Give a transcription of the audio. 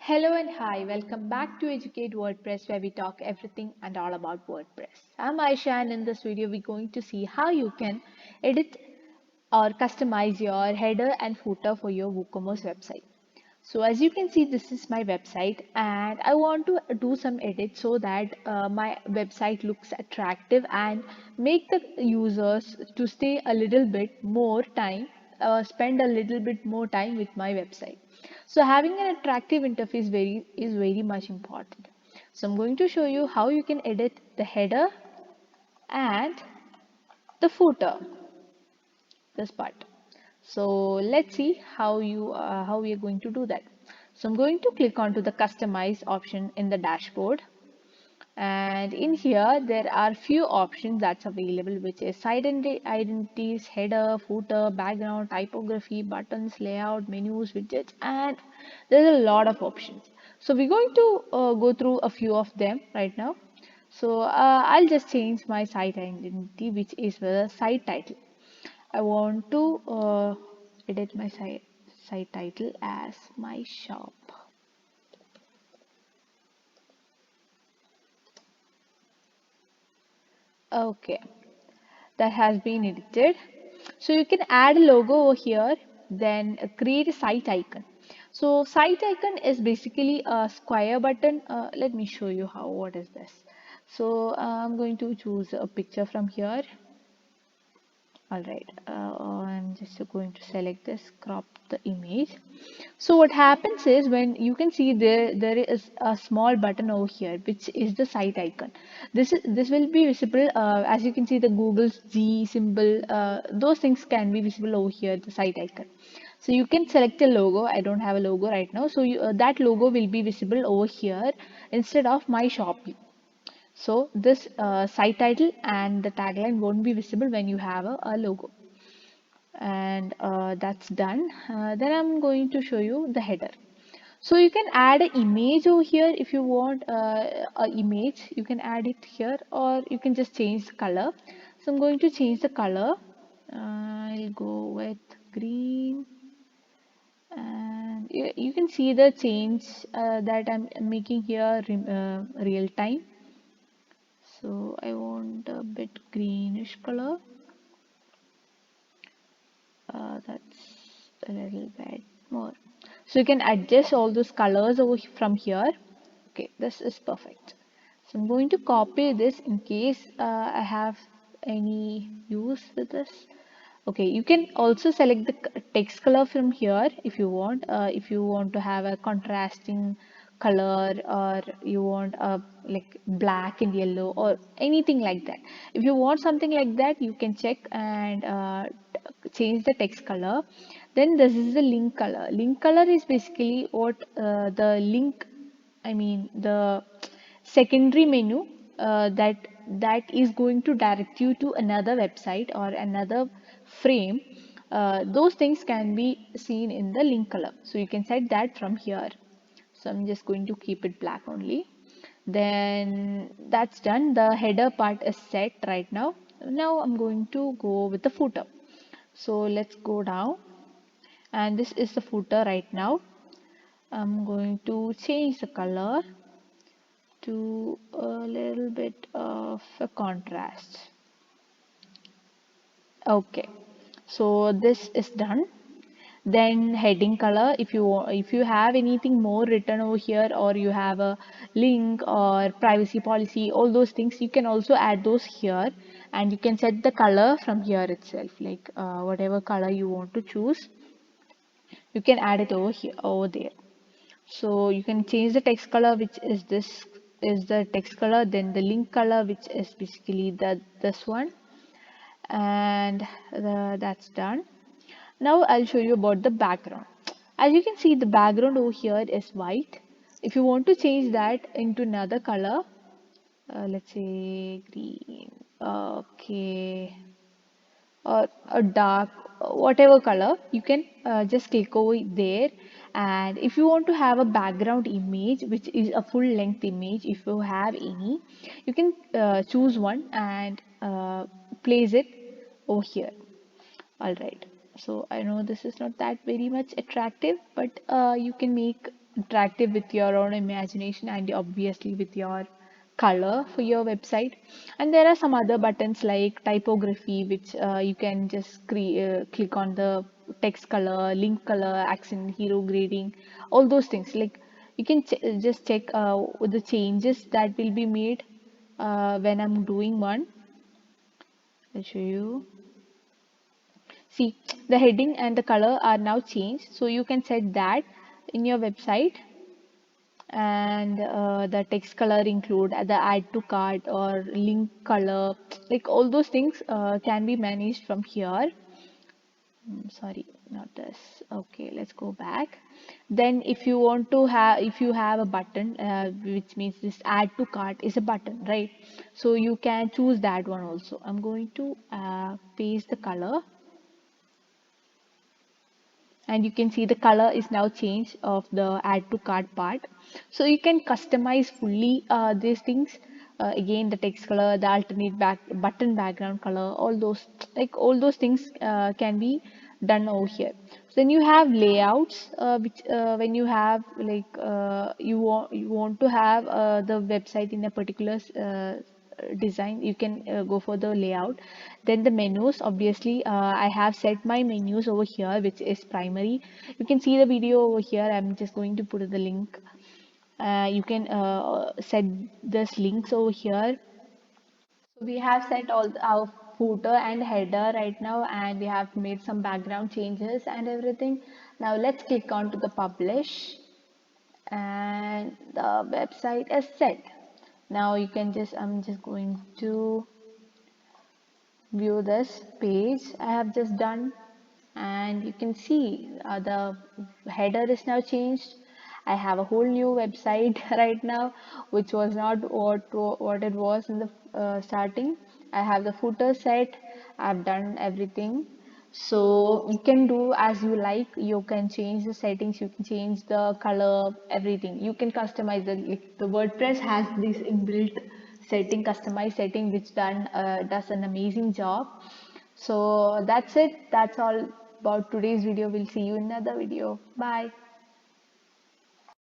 Hello and hi, welcome back to Educate WordPress where we talk everything and all about WordPress. I'm Aisha and in this video we're going to see how you can edit or customize your header and footer for your WooCommerce website. So as you can see, this is my website and I want to do some edits so that my website looks attractive and make the users to stay a little bit more time, spend a little bit more time with my website. So having an attractive interface is very much important. So I'm going to show you how you can edit the header and the footer, this part. So let's see how we are going to do that. So I'm going to click onto the customize option in the dashboard, and in here there are few options that's available, which is site identities, header, footer, background, typography, buttons, layout, menus, widgets, and there's a lot of options. So we're going to go through a few of them right now. So I'll just change my site identity, which is the site title. I want to edit my site title as my shop. Okay, that has been edited. So you can add a logo over here, then create a site icon. So site icon is basically a square button. Let me show you what is this. So I'm going to choose a picture from here. All right, I'm just going to select this, crop the image. So what happens is, when you can see there is a small button over here, which is the site icon. This will be visible, as you can see the Google's G symbol. Those things can be visible over here, the site icon. So you can select a logo. I don't have a logo right now, so that logo will be visible over here instead of my shop. So this site title and the tagline won't be visible when you have a logo. And that's done. Then I'm going to show you the header. So you can add an image over here if you want a image. You can add it here, or you can just change the color. So I'm going to change the color. I'll go with green, and you can see the change that I'm making here real time. So I want a bit greenish color. That's a little bit more. So you can adjust all those colors over from here. Okay, this is perfect. So I'm going to copy this in case I have any use with this. Okay, you can also select the text color from here if you want. If you want to have a contrasting color, or you want a like black and yellow or anything like that. If you want something like that, you can check and change the text color. Then this is the link color. Link color is basically what the link, I mean the secondary menu that is going to direct you to another website or another frame. Those things can be seen in the link color. So you can set that from here. So I'm just going to keep it black only. Then that's done. The header part is set right now. Now I'm going to go with the footer. So let's go down, and this is the footer right now. I'm going to change the color to a little bit of a contrast. Okay, so this is done. Then heading color, if you have anything more written over here, or you have a link or privacy policy, all those things, you can also add those here, and you can set the color from here itself, like whatever color you want to choose, you can add it over here, over there. So you can change the text color, which is this is the text color, then the link color, which is basically this one, and that's done. Now I'll show you about the background. As you can see, the background over here is white. If you want to change that into another color, let's say green, okay, or a dark, whatever color, you can just click over there. And if you want to have a background image, which is a full length image, if you have any, you can choose one and place it over here. All right, so I know this is not that very much attractive, but you can make attractive with your own imagination and obviously with your color for your website. And there are some other buttons like typography, which you can just click on the text color, link color, accent, hero grading, all those things. Like you can just check the changes that will be made when I'm doing one. I'll show you. See, the heading and the color are now changed, so you can set that in your website. And the text color include the add to cart or link color, like all those things can be managed from here. Sorry, not this. Okay, let's go back. Then if you want to have, if you have a button, which means this add to cart is a button, right? So you can choose that one also. I'm going to paste the color, and you can see the color is now changed of the add to cart part. So you can customize fully these things. Again, the text color, the alternate button background color, all those, like all those things can be done over here. So then you have layouts, which when you have like you want to have the website in a particular design, you can go for the layout. Then the menus, obviously I have set my menus over here, which is primary. You can see the video over here. I'm just going to put the link. You can set this links over here. So we have set all our footer and header right now, and we have made some background changes and everything. Now let's click on to the publish, and the website is set. Now you can just, I'm just going to view this page I have just done, and you can see the header is now changed. I have a whole new website right now, which was not what it was in the starting. I have the footer set. I've done everything. So you can do as you like. You can change the settings. You can change the color, everything. You can customize it. Like the WordPress has this inbuilt setting, customized setting, which does an amazing job. So that's it. That's all about today's video. We'll see you in another video. Bye.